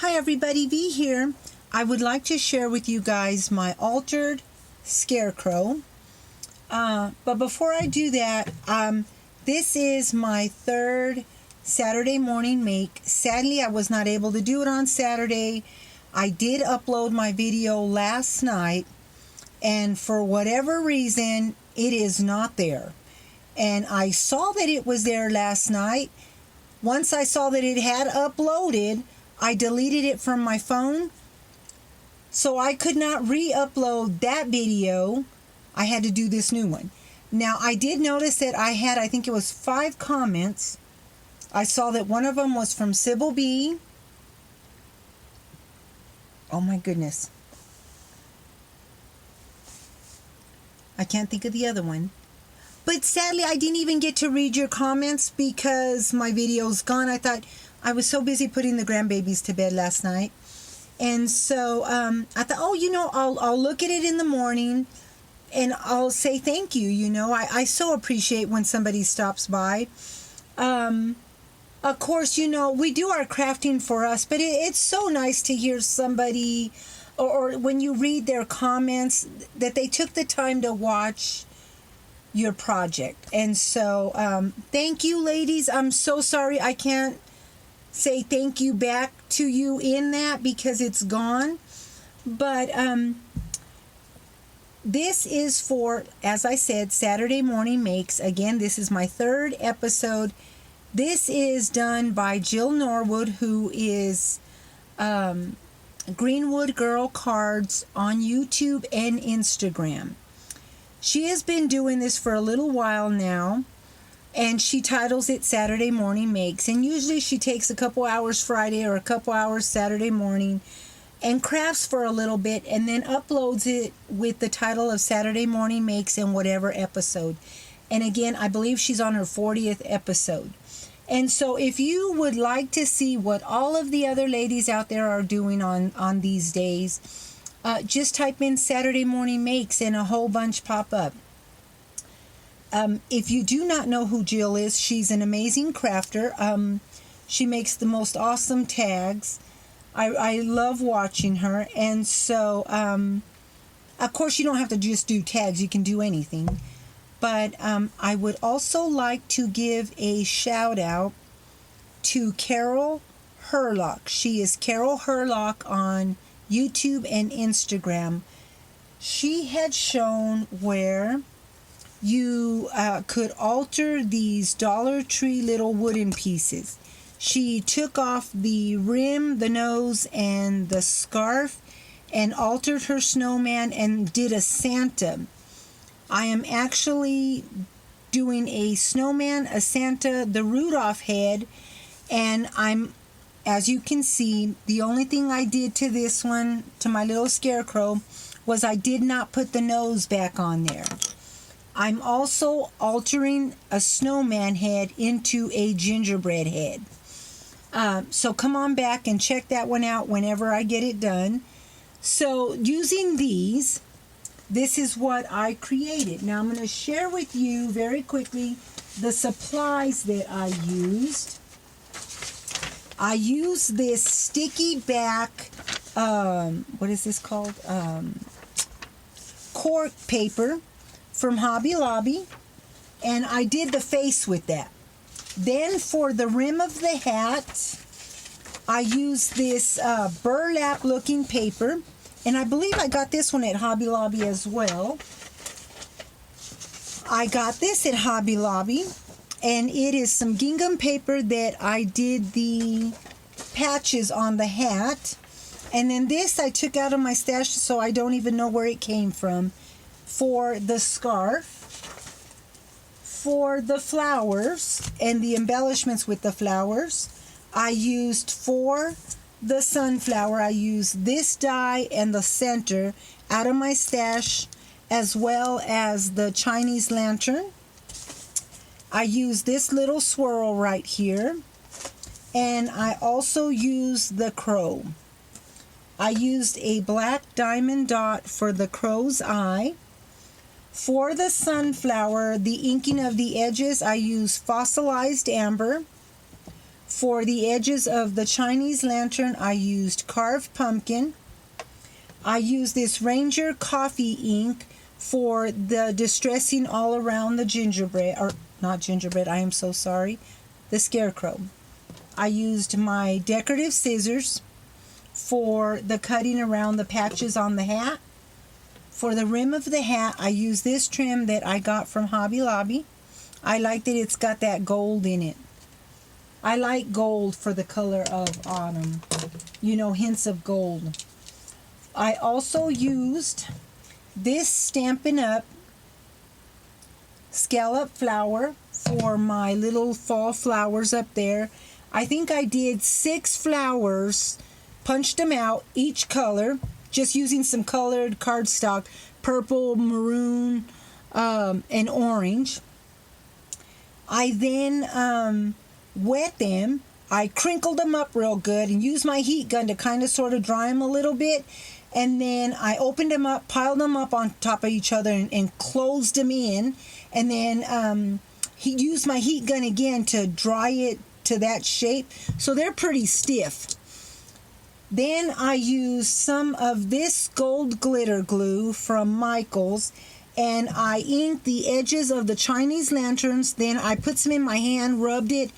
Hi everybody, V here. I would like to share with you guys my altered scarecrow. But before I do that, this is my third Saturday morning make. Sadly, I was not able to do it on Saturday. I did upload my video last night, and for whatever reason, it is not there. And I saw that it was there last night. Once I saw that it had uploaded, I deleted it from my phone, so I could not re-upload that video. I had to do this new one. Now, I did notice that I think it was 5 comments. I saw that one of them was from Sybil B. Oh my goodness. I can't think of the other one. But sadly, I didn't even get to read your comments because my video's gone. I was so busy putting the grandbabies to bed last night. And so I thought, I'll look at it in the morning and I'll say thank you. I so appreciate when somebody stops by. Of course, we do our crafting for us, but it's so nice to hear somebody, or when you read their comments, that they took the time to watch your project. And so thank you, ladies. I'm so sorry I can't say thank you back to you in that because it's gone. But this is for, as I said, Saturday Morning Makes. Again, this is my third episode. This is done by Jill Norwood, who is Greenwood Girl Cards on YouTube and Instagram. She has been doing this for a little while now, and she titles it Saturday Morning Makes. And usually she takes a couple hours Friday or a couple hours Saturday morning and crafts for a little bit and then uploads it with the title of Saturday Morning Makes in whatever episode. And again, I believe she's on her 40th episode. And so if you would like to see what all of the other ladies out there are doing on these days, just type in Saturday Morning Makes and a whole bunch pop up. If you do not know who Jill is, she's an amazing crafter. She makes the most awesome tags. I love watching her. And so, of course, you don't have to just do tags. You can do anything. But I would also like to give a shout out to Carol Herlock. She is Carol Herlock on YouTube and Instagram. She had shown where you could alter these Dollar Tree little wooden pieces. She took off the rim, the nose, and the scarf and altered her snowman and did a Santa. I am actually doing a snowman, a Santa, the Rudolph head, and as you can see, the only thing I did to this one, to my little scarecrow, was I did not put the nose back on there. I'm also altering a snowman head into a gingerbread head. So come on back and check that one out whenever I get it done. So using these, this is what I created. Now I'm going to share with you very quickly the supplies that I used. I used this sticky back, what is this called? Cork paper from Hobby Lobby, and I did the face with that. Then for the rim of the hat, I used this burlap looking paper, and I believe I got this one at Hobby Lobby as well. I got this at Hobby Lobby, and it is some gingham paper that I did the patches on the hat. And then this I took out of my stash, so I don't even know where it came from, for the scarf. For the flowers and the embellishments with the flowers, I used for the sunflower, I used this die and the center out of my stash, as well as the Chinese lantern. I used this little swirl right here, and I also used the crow. I used a black diamond dot for the crow's eye. For the sunflower, the inking of the edges, I used fossilized amber. For the edges of the Chinese lantern, I used carved pumpkin. I used this Ranger coffee ink for the distressing all around the gingerbread, or not gingerbread, I am so sorry, the scarecrow. I used my decorative scissors for the cutting around the patches on the hat. For the rim of the hat, I used this trim that I got from Hobby Lobby. I like that it's got that gold in it. I like gold for the color of autumn. You know, hints of gold. I also used this Stampin' Up! Scallop flower for my little fall flowers up there. I think I did 6 flowers, punched them out, each color, just using some colored cardstock, purple, maroon, and orange. I then wet them. I crinkled them up real good and used my heat gun to kind of sort of dry them a little bit. And then I opened them up, piled them up on top of each other and closed them in. And then he used my heat gun again to dry it to that shape. So they're pretty stiff. Then I used some of this gold glitter glue from Michaels, and I inked the edges of the Chinese lanterns. Then I put some in my hand, rubbed it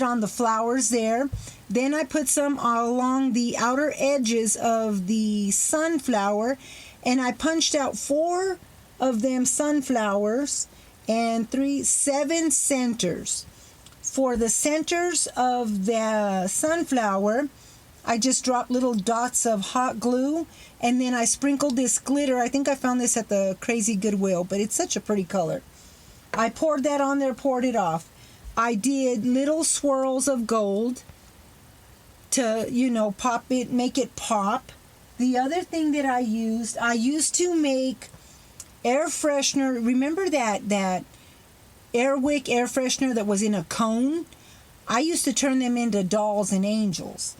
on the flowers there. Then I put some along the outer edges of the sunflower, and I punched out 4 of them sunflowers and 7 centers. For the centers of the sunflower, I just dropped little dots of hot glue, and then I sprinkled this glitter. I think I found this at the Crazy Goodwill, but it's such a pretty color. I poured that on there, poured it off. I did little swirls of gold to, you know, pop it, make it pop. The other thing that I used to make air freshener. Remember that Airwick air freshener that was in a cone? I used to turn them into dolls and angels.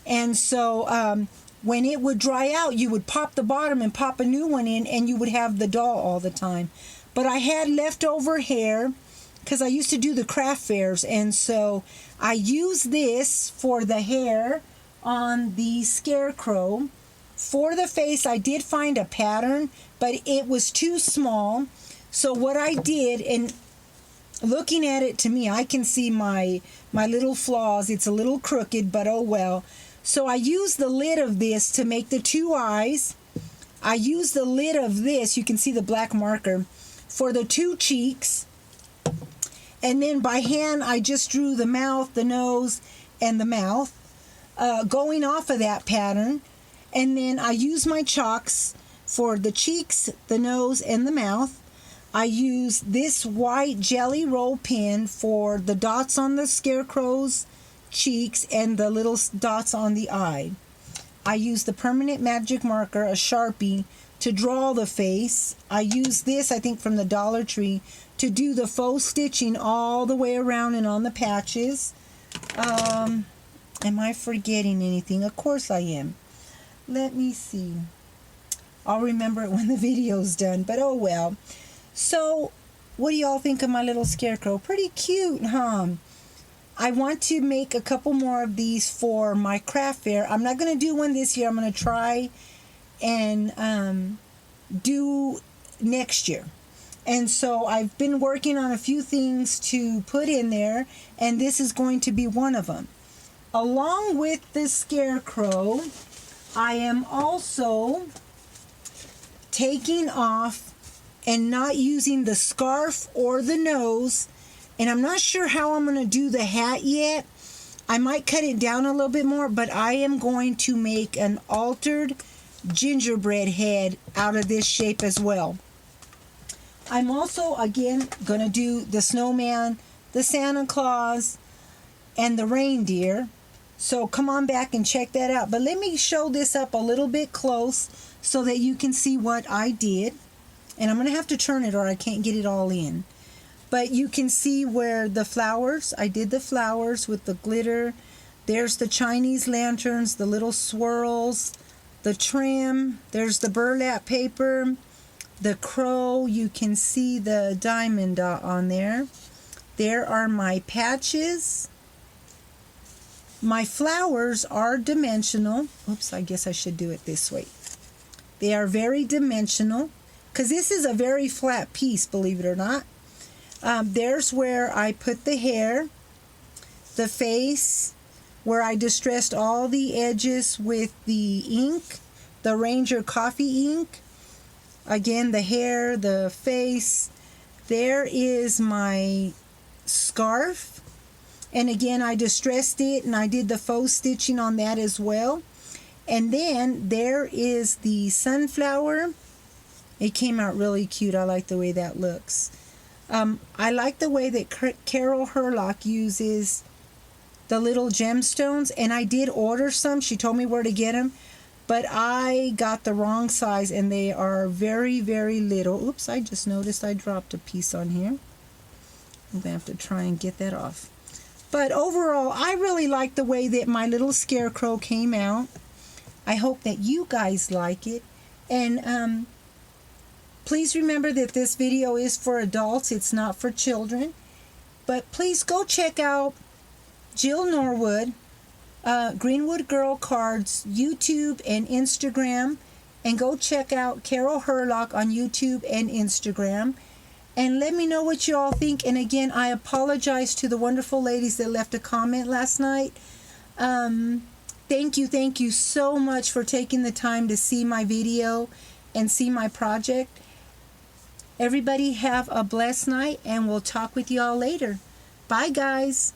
And so when it would dry out, you would pop the bottom and pop a new one in, and you would have the doll all the time. But I had leftover hair because I used to do the craft fairs, and so I used this for the hair on the scarecrow. For the face, I did find a pattern, but it was too small. So what I did, and looking at it, to me, I can see my little flaws. It's a little crooked, but oh well. So I used the lid of this to make the 2 eyes. I used the lid of this, you can see the black marker, for the 2 cheeks. And then by hand, I just drew the mouth, the nose, and the mouth, going off of that pattern. And then I used my chalks for the cheeks, the nose, and the mouth. I used this white jelly roll pen for the dots on the scarecrow's cheeks and the little dots on the eye. I used the permanent magic marker, a Sharpie, to draw the face. I used this, I think, from the Dollar Tree to do the faux stitching all the way around and on the patches. Am I forgetting anything? Of course I am. Let me see. I'll remember it when the video's done, but oh well. So, what do y'all think of my little scarecrow? Pretty cute, huh? I want to make a couple more of these for my craft fair. I'm not going to do one this year. I'm going to try and do next year. And so I've been working on a few things to put in there, and this is going to be one of them. Along with the scarecrow, I am also taking off and not using the scarf or the nose, and I'm not sure how I'm going to do the hat yet. I might cut it down a little bit more, but I am going to make an altered gingerbread head out of this shape as well. I'm also, again, going to do the snowman, the Santa Claus, and the reindeer. So come on back and check that out. But let me show this up a little bit close so that you can see what I did. And I'm going to have to turn it or I can't get it all in. But you can see where the flowers, I did the flowers with the glitter. There's the Chinese lanterns, the little swirls, the trim. There's the burlap paper, the crow. You can see the diamond dot on there. There are my patches. My flowers are dimensional. Oops, I guess I should do it this way. They are very dimensional because this is a very flat piece, believe it or not. There's where I put the hair, the face, where I distressed all the edges with the ink, the Ranger coffee ink. Again, the hair, the face. There is my scarf. And again, I distressed it and I did the faux stitching on that as well. And then there is the sunflower. It came out really cute. I like the way that looks. I like the way that Carol Herlock uses the little gemstones. And I did order some. She told me where to get them. But I got the wrong size and they are very, very little. Oops, I just noticed I dropped a piece on here. I'm going to have to try and get that off. But overall, I really like the way that my little scarecrow came out. I hope that you guys like it. And please remember that this video is for adults. It's not for children. But please go check out Jill Norwood, Greenwood Girl Cards, YouTube and Instagram. And go check out Carol Herlock on YouTube and Instagram. And let me know what you all think. And again, I apologize to the wonderful ladies that left a comment last night. Thank you so much for taking the time to see my video and see my project. Everybody have a blessed night, and we'll talk with you all later. Bye, guys.